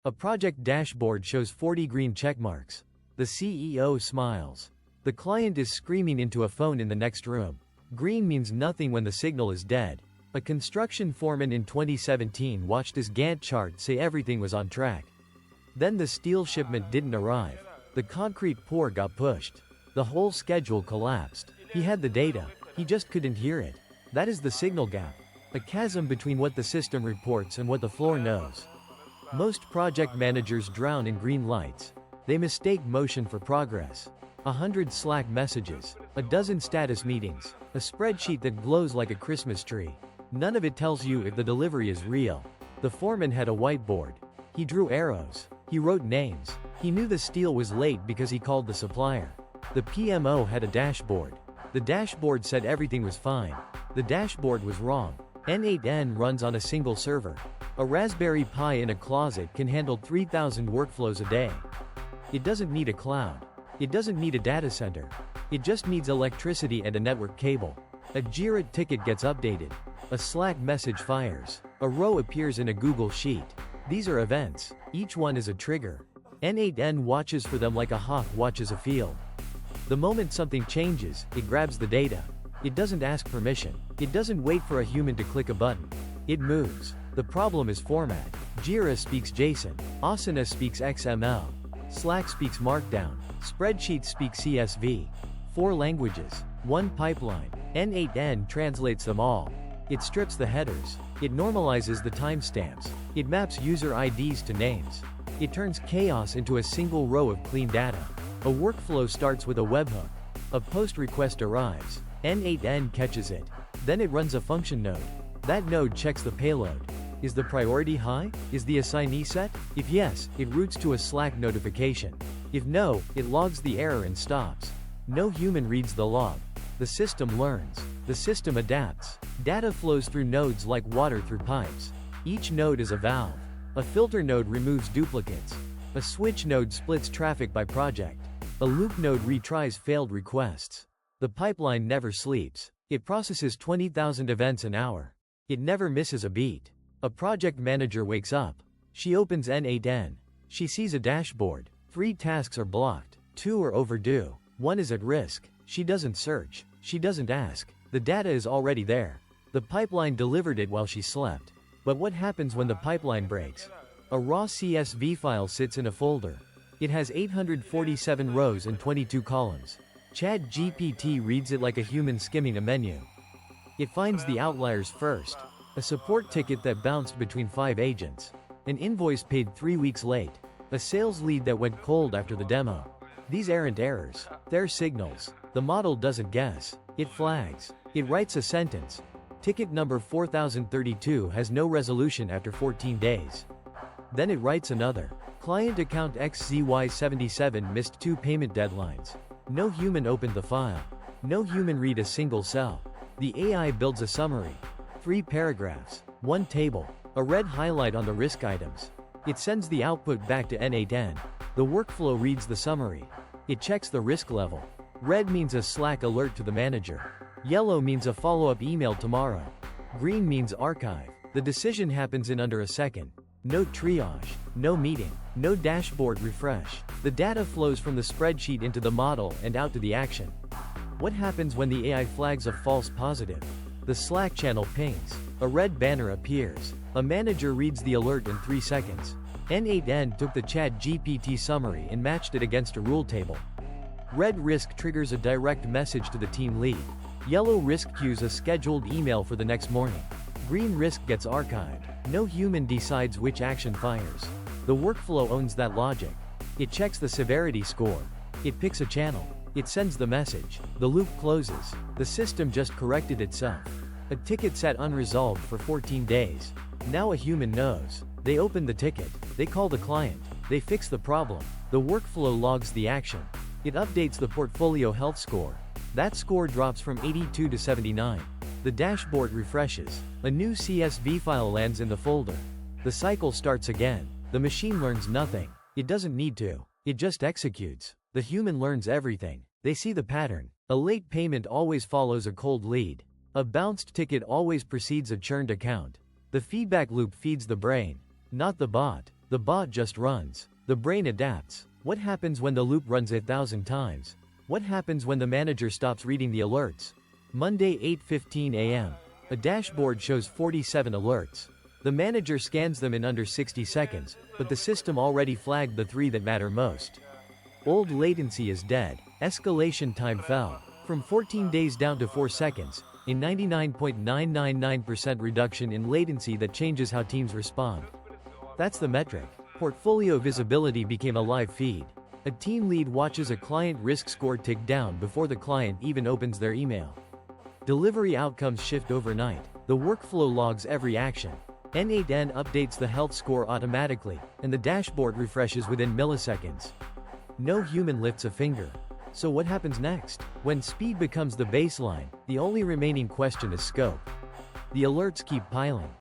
A project dashboard shows 40 green checkmarks. The CEO smiles. The client is screaming into a phone in the next room. Green means nothing when the signal is dead. A construction foreman in 2017 watched his Gantt chart say everything was on track. Then the steel shipment didn't arrive. The concrete pour got pushed. The whole schedule collapsed. He had the data. He just couldn't hear it. That is the signal gap. A chasm between what the system reports and what the floor knows. Most project managers drown in green lights. They mistake motion for progress. 100 Slack messages, a dozen status meetings, a spreadsheet that glows like a Christmas tree. None of it tells you if the delivery is real. The foreman had a whiteboard. He drew arrows. He wrote names. He knew the steel was late because he called the supplier. The PMO had a dashboard. The dashboard said everything was fine. The dashboard was wrong. n8n runs on a single server. A Raspberry Pi in a closet can handle 3,000 workflows a day. It doesn't need a cloud. It doesn't need a data center. It just needs electricity and a network cable. A Jira ticket gets updated. A Slack message fires. A row appears in a Google Sheet. These are events. Each one is a trigger. n8n watches for them like a hawk watches a field. The moment something changes, it grabs the data. It doesn't ask permission. It doesn't wait for a human to click a button. It moves. The problem is format. Jira speaks JSON. Asana speaks XML. Slack speaks Markdown. Spreadsheet speaks CSV. 4 languages. 1 pipeline. n8n translates them all. It strips the headers. It normalizes the timestamps. It maps user IDs to names. It turns chaos into a single row of clean data. A workflow starts with a webhook. A post request arrives. n8n catches it. Then it runs a function node. That node checks the payload. Is the priority high? Is the assignee set? If yes, it routes to a Slack notification. If no, it logs the error and stops. No human reads the log. The system learns. The system adapts. Data flows through nodes like water through pipes. Each node is a valve. A filter node removes duplicates. A switch node splits traffic by project. A loop node retries failed requests. The pipeline never sleeps. It processes 20,000 events an hour. It never misses a beat. A project manager wakes up. She opens n8n. She sees a dashboard. 3 tasks are blocked. 2 are overdue. 1 is at risk. She doesn't search. She doesn't ask. The data is already there. The pipeline delivered it while she slept. But what happens when the pipeline breaks? A raw CSV file sits in a folder. It has 847 rows and 22 columns. ChatGPT reads it like a human skimming a menu. It finds the outliers first. A support ticket that bounced between 5 agents. An invoice paid 3 weeks late. A sales lead that went cold after the demo. These aren't errors. They're signals. The model doesn't guess. It flags. It writes a sentence. Ticket number 4032 has no resolution after 14 days. Then it writes another. Client account XZY77 missed 2 payment deadlines. No human opened the file. No human read a single cell. The AI builds a summary. 3 paragraphs. 1 table. A red highlight on the risk items. It sends the output back to n8n. The workflow reads the summary. It checks the risk level. Red means a Slack alert to the manager. Yellow means a follow-up email tomorrow. Green means archive. The decision happens in under a second. No triage. No meeting. No dashboard refresh. The data flows from the spreadsheet into the model and out to the action. What happens when the AI flags a false positive? The Slack channel pings. A red banner appears. A manager reads the alert in 3 seconds. n8n took the ChatGPT summary and matched it against a rule table. Red risk triggers a direct message to the team lead. Yellow risk queues a scheduled email for the next morning. Green risk gets archived. No human decides which action fires. The workflow owns that logic. It checks the severity score. It picks a channel. It sends the message. The loop closes. The system just corrected itself. A ticket sat unresolved for 14 days. Now a human knows. They open the ticket. They call the client. They fix the problem. The workflow logs the action. It updates the portfolio health score. That score drops from 82 to 79. The dashboard refreshes. A new CSV file lands in the folder. The cycle starts again. The machine learns nothing. It doesn't need to. It just executes. The human learns everything. They see the pattern. A late payment always follows a cold lead. A bounced ticket always precedes a churned account. The feedback loop feeds the brain, not the bot. The bot just runs. The brain adapts. What happens when the loop runs 1,000 times? What happens when the manager stops reading the alerts? Monday 8:15 a.m. A dashboard shows 47 alerts. The manager scans them in under 60 seconds, but the system already flagged the 3 that matter most. Old latency is dead. Escalation time fell from 14 days down to 4 seconds, a 99.999% reduction in latency that changes how teams respond. That's the metric. Portfolio visibility became a live feed. A team lead watches a client risk score tick down before the client even opens their email. Delivery outcomes shift overnight. The workflow logs every action. n8n updates the health score automatically, and the dashboard refreshes within milliseconds. No human lifts a finger. So what happens next? When speed becomes the baseline, the only remaining question is scope. The alerts keep piling.